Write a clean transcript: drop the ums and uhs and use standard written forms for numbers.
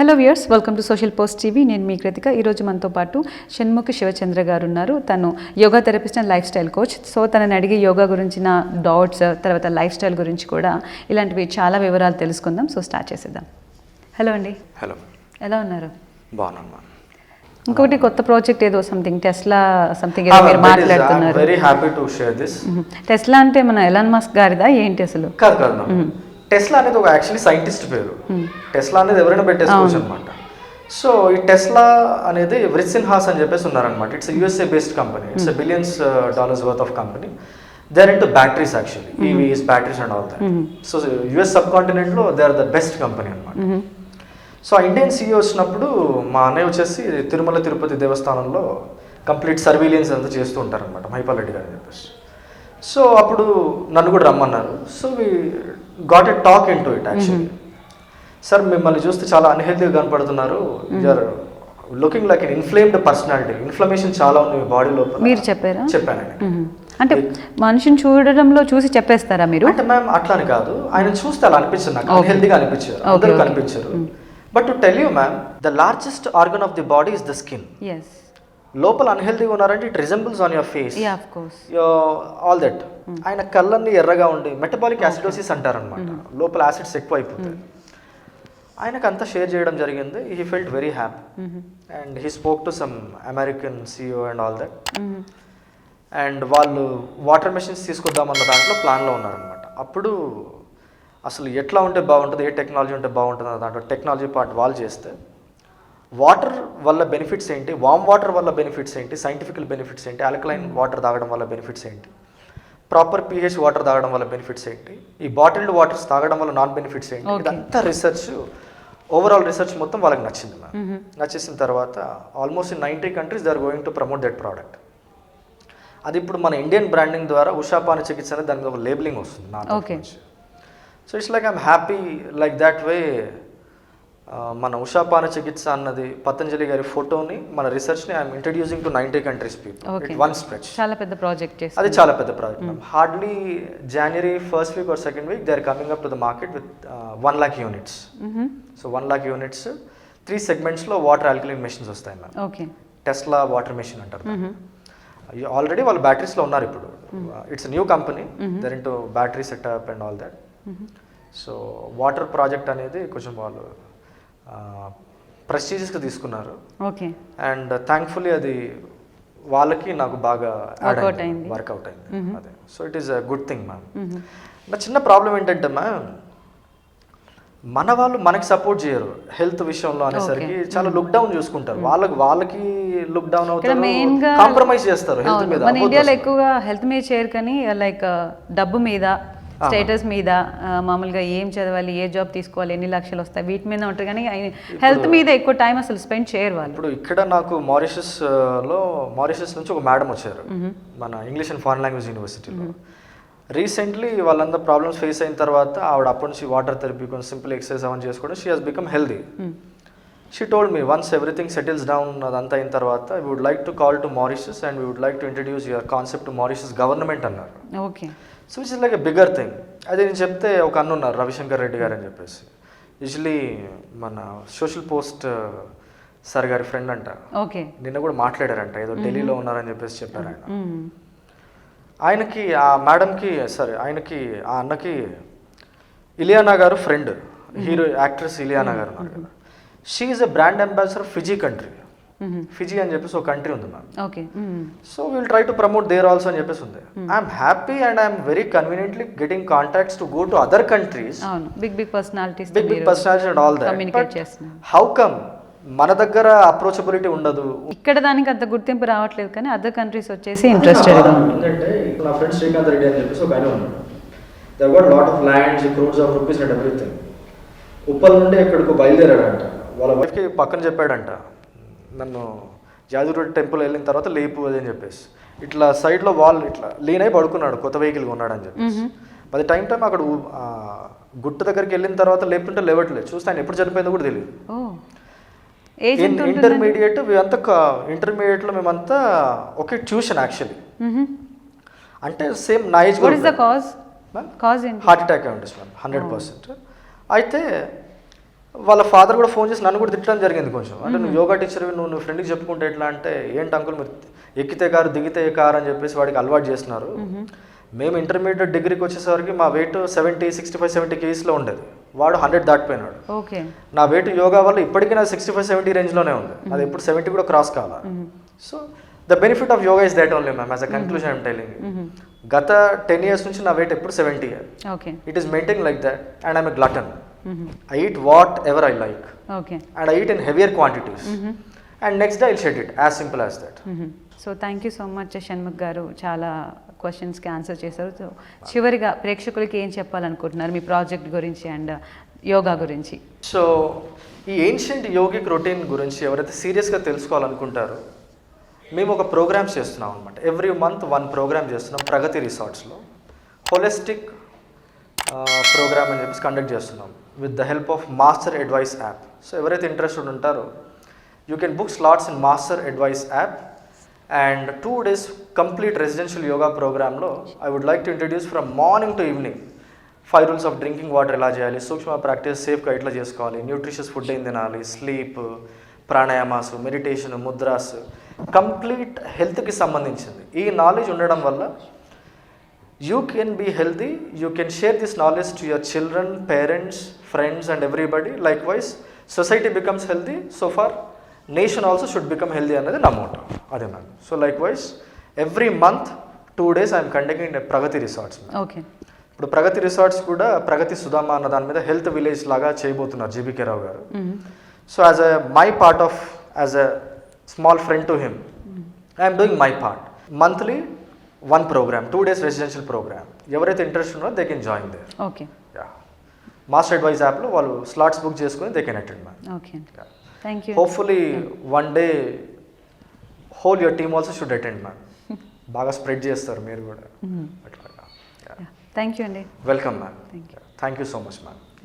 Hello viewers, welcome to social post TV. నేను మీ కృతిక. ఈరోజు మనతో పాటు షణ్ముఖ శివ చంద్ర గారు ఉన్నారు. తను yoga therapist and life style coach. So తనని అడిగి యోగా గురించిన డౌట్స్, తర్వాత లైఫ్ స్టైల్ గురించి కూడా ఇలాంటివి చాలా వివరాలు తెలుసుకుందాం. సో స్టార్ట్ చేసేద్దాం. హలో అండి. హలో, ఎలా ఉన్నారు? బాగున్నాను. ఇంకొకటి కొత్త ప్రాజెక్ట్ ఏదో టెస్లా ఏదో మీరు మాట్లాడుతున్నారు. Very happy to share this. Tesla అంటే మన ఎలాన్ మస్క్ గారిదా ఏంటి అసలు? కాదు, టెస్లా అనేది ఒక యాక్చువల్లీ సైంటిస్ట్ పేరు. టెస్లా అనేది ఎవరైనా పెట్టేసుకోవచ్చు అనమాట. సో ఈ టెస్లా అనేది వ్రిట్సిన్హాస్ అని చెప్పేసి ఉన్నారనమాట. It's USA based company. It's $billions worth of company. They are into batteries actually, EVs, batteries and all that. So US sub కాంటినెంట్లో they are the best company అనమాట. సో ఆ ఇండియన్ సీఈఓ వచ్చినప్పుడు మా అన్నయ్య వచ్చేసి తిరుమల తిరుపతి దేవస్థానంలో కంప్లీట్ సర్వీలియన్స్ అంతా చేస్తూ ఉంటారనమాట, మహిపాల్ రెడ్డి గారు అని చెప్పేసి. సో అప్పుడు నన్ను కూడా రమ్మన్నారు. So we got a talk in to it actually. Sir, మిమ్మల్ని చూస్తే చాలా అన్హెల్తీగా కనపడుతున్నారు. You're looking like an inflamed personality. Inflammation చాలా ఉంది మీ బాడీ లోపల. మీరు చెప్పారా? చెప్పాను. అంటే మనిషిని చూడడంలో చూసి చెప్పేస్తారా మీరు? అంటే మ్యామ్ అట్లాని కాదు, ఆయన చూస్తే అలా అనిపించింది నాకు. అన్హెల్తీగా అనిపించారు, అందరూ కనిపించారు. But to tell you ma'am, the largest organ of the body is the skin. లోపల అన్హెల్తీగా ఉన్నారంటే it resembles on your face, all that. ఆయన కళ్ళన్నీ ఎర్రగా ఉండి మెటబాలిక్ యాసిడోసిస్ అంటారనమాట, లోపల యాసిడ్స్ ఎక్కువ అయిపోతాయి. ఆయనకు అంతా షేర్ చేయడం జరిగింది. He felt very happy and he spoke to some American CEO and all that. And వాళ్ళు వాటర్ మెషిన్స్ తీసుకొద్దామన్న దాంట్లో ప్లాన్లో ఉన్నారనమాట. అప్పుడు అసలు ఎట్లా ఉంటే బాగుంటుంది, ఏ టెక్నాలజీ ఉంటే బాగుంటుంది అన్న దాంట్లో టెక్నాలజీ పార్ట్ వాళ్ళు చేస్తే, వాటర్ వల్ల బెనిఫిట్స్ ఏంటి, వామ్ వాటర్ వల్ల బెనిఫిట్స్ ఏంటి, సైంటిఫికల్ బెనిఫిట్స్ ఏంటి, ఆల్కలైన్ వాటర్ తాగడం వల్ల బెనిఫిట్స్ ఏంటి, ప్రాపర్ pH వాటర్ తాగడం వల్ల బెనిఫిట్స్ ఏంటి, ఈ బాటిల్డ్ వాటర్స్ తాగడం వల్ల నాన్ బెనిఫిట్స్ ఏంటి, ఇదంతా రీసెర్చ్, ఓవరాల్ రీసెర్చ్ మొత్తం వాళ్ళకి నచ్చింది మ్యామ్. నచ్చేసిన తర్వాత almost in 90 countries they are going to promote that product. అది ఇప్పుడు మన ఇండియన్ బ్రాండింగ్ ద్వారా ఉషాపాన చికిత్స అనేది దానికి ఒక లేబులింగ్ వస్తుంది నా నుంచి. So it's like I'm happy like that way. మన ఉషాపాన చికిత్స అన్నది పతంజలి గారి ఫోటోని, మన రీసెర్చ్ని I'm introducing to 90 countries people. It one stretch. చాలా పెద్ద ప్రాజెక్ట్. అది చాలా పెద్ద project. Hardly January 1st week or 2nd week they are coming up to the market with 1 lakh units. So 1 lakh units, 3 segmentsలో వాటర్ ఆల్కలైన్ మెషిన్స్ వస్తాయి ma'am. Okay, Tesla water machine అంటారు. Already వాళ్ళు బ్యాటరీస్లో ఉన్నారు ఇప్పుడు. It's new company, they're into battery setup and all that. So water project అనేది కొంచెం వాళ్ళు ప్రెస్టీజియస్గా తీసుకున్నారు. ఓకే, అండ్ థ్యాంక్ఫుల్లీ అది వాళ్ళకి నాకు బాగా వర్కౌట్ అయింది. అదే, so it is a good thing ma'am. నా చిన్న ప్రాబ్లం ఏంటంటే మ్యామ్, మన వాళ్ళు మనకి సపోర్ట్ చేయరు హెల్త్ విషయంలో అనేసరికి చాలా లుక్ డౌన్ చూసుకుంటారు. వాళ్ళకి లుక్ డౌన్ అవుతారు, కాంప్రమైజ్ చేస్తారు హెల్త్ మీద. మన ఇండియాలో ఎక్కువగా హెల్త్ మీద చేయరు, కానీ లైక్ డబ్బు మీద, స్టేటస్ మీద, మామూలుగా ఏం చదవాలి, ఏ జాబ్ తీసుకోవాలి, ఎన్ని లక్షలు వస్తాయి, వీటి మీద ఉంటారు. కానీ హెల్త్ మీద ఎక్కువ టైం అసలు స్పెండ్ చేయరు వాళ్ళు. ఇప్పుడు ఇక్కడ నాకు మారిషస్ నుంచి ఒక మేడం వచ్చారు మన ఇంగ్లీష్ అండ్ ఫారెన్ లాంగ్వేజ్ యూనివర్సిటీలో. రీసెంట్లీ వాళ్ళందరూ ప్రాబ్లమ్స్ ఫేస్ అయిన తర్వాత ఆవిడ అప్పటి నుంచి వాటర్ థెరపీ, కొంచెం సింపుల్ ఎక్సర్సైజ్ అవన్నీ చేసుకోవడం, she has become healthy. She told me once everything settles down, అదంతా అయిన తర్వాత we would like to call to Mauritius and we would like to introduce your concept to Mauritius government అన్నారు. Okay, so which is like a bigger thing. అదే నేను చెప్తే ఒక అన్న ఉన్నారు రవిశంకర్ రెడ్డి గారు అని చెప్పేసి, యూజువలీ మన సోషల్ పోస్ట్ సార్ గారి ఫ్రెండ్ అంట. ఓకే, నిన్న కూడా మాట్లాడారంట, ఏదో ఢిల్లీలో ఉన్నారని చెప్పేసి చెప్పారు ఆయన. ఆయనకి ఆ మేడంకి ఆయనకి ఆ అన్నకి ఇలియానా గారు ఫ్రెండ్, హీరో యాక్ట్రెస్ ఇలియానా గారు ఉన్నారు కదా. She is a brand ambassador Fiji country. Fiji అని చెప్పేసి ఒక కంట్రీ ఉంది ma'am. Okay, so will try to promote there also అని చెప్పేసి ఉంది. I'm happy and I'm very conveniently getting contacts to go to other countries. Big personalities and all that. How come మన దగ్గర approachability ఉండదు? ఇక్కడ దానికి అంత గుర్తింపు రావట్లేదు, కానీ అదర్ కంట్రీస్ వచ్చేసి ఇంట్రెస్టెడ్. ఎందుకంటే ఇప్పుడు నా ఫ్రెండ్ శ్రీకాంత్ రెడ్డి అని చెప్పేసి ఒక ఆయన ఉన్నాడు. They got lot of lands, crores of rupees and everything. Uppal నుండి ఎక్కడికో బయలుదేరాడంట. వాళ్ళ వైఫ్కి పక్కన చెప్పాడంట, నన్ను జాజురెడ్డి టెంపుల్ వెళ్ళిన తర్వాత లేపు అది అని చెప్పేసి. ఇట్లా సైడ్లో వాళ్ళు ఇట్లా లీన్ అయి పడుకున్నాడు, కొత్త వెహికల్ కొన్నాడు అని చెప్పేసి. అది టైం అక్కడ గుట్ట దగ్గరికి వెళ్ళిన తర్వాత లేపుంటే లేవట్లేదు. చూస్తే ఆయన ఎప్పుడు చనిపోయిందో కూడా తెలియదు. ఇంటర్మీడియట్లో మేమంతా ఒకే ట్యూషన్ యాక్చువల్లీ. అంటే సేమ్ నా ఏజ్. హార్ట్ అటాక్ ఉంటుంది 100%. అయితే వాళ్ళ ఫాదర్ కూడా ఫోన్ చేసి నన్ను కూడా తిట్టడం జరిగింది కొంచెం. అంటే నువ్వు యోగా టీచర్ నువ్వు ఫ్రెండ్కి చెప్పుకుంటే ఎట్లా అంటే, ఏంటి అంకుల్ మీరు ఎక్కితే కారు దిగితే కారు అని చెప్పేసి వాడికి అలవాటు చేస్తున్నారు. మేము ఇంటర్మీడియట్ డిగ్రీకి వచ్చేసరికి మా వెయిట్ 65-70 కేజీస్లో ఉండేది, వాడు 100 దాటిపోయినాడు. ఓకే, నా వెయిట్ యోగా వల్ల ఇప్పటికీ నా 65-70 రేంజ్లోనే ఉంది, అది ఎప్పుడు 70 కూడా క్రాస్ కావాలి. So the benefit of yoga is that only ma'am. As a conclusion I'm telling, గత 10 years నుంచి నా వెయిట్ ఎప్పుడు 70. Okay, it is maintain like that and I'm a glutton. I eat whatever I like. Okay. And I eat in heavier quantities. And next day I'll shed it. As simple as that. So thank you so much Shanmukh గారు, చాలా క్వశ్చన్స్కి answer చేశారు. So చివరిగా ప్రేక్షకులకి ఏం చెప్పాలనుకుంటున్నారు మీ project గురించి and yoga గురించి? సో ఈ ఏన్షియంట్ యోగిక్ రొటీన్ గురించి ఎవరైతే సీరియస్గా తెలుసుకోవాలనుకుంటారో, మేము ఒక ప్రోగ్రామ్స్ చేస్తున్నాం అనమాట. ఎవ్రీ మంత్ 1 ప్రోగ్రామ్ చేస్తున్నాం ప్రగతి రిసార్ట్స్లో. హోలిస్టిక్ ప్రోగ్రామ్ అని చెప్పేసి కండక్ట్ చేస్తున్నాం with the help of master advice app. So ఎవరైతే ఇంట్రెస్టెడ్ ఉంటారో, you can book slots in master advice app. And 2 days complete residential yoga ప్రోగ్రాంలో I would like to introduce from morning to evening 5 rules of drinking water ఎలా చేయాలి, సూక్ష్మ practice సేఫ్గా ఎట్లా చేసుకోవాలి, nutritious food ఏం తినాలి, sleep, pranayamas, meditation, mudras, complete హెల్త్కి సంబంధించింది. ఈ నాలెడ్జ్ ఉండడం వల్ల you can be healthy, you can share this knowledge to your children, parents, friends and everybody. Likewise, society becomes healthy, so far nation also should become healthy another na motto ade man. So likewise, every month 2 days I am conducting in a pragati resorts. Okay. ఇప్పుడు ప్రగతి resorts కూడా ప్రగతి సుధామ అన్న దాని మీద health village లాగా చేయబోతున్నారు జీబీకే రావు గారు. So as a my part of as a small friend to him, I'm doing my part. Monthly 1 program, 2 days residential program. ఎవరైతే interest ఉన్నారో they can join there. Okay, master advise యాప్లో వాళ్ళు slots book చేసుకుని they can attend ma'am. Okay, thank you. Hopefully one day whole your team also should attend ma'am. బాగా spread చేస్తారు మీరు కూడా. Thank you అండి. Welcome ma'am. Thank you so much ma'am.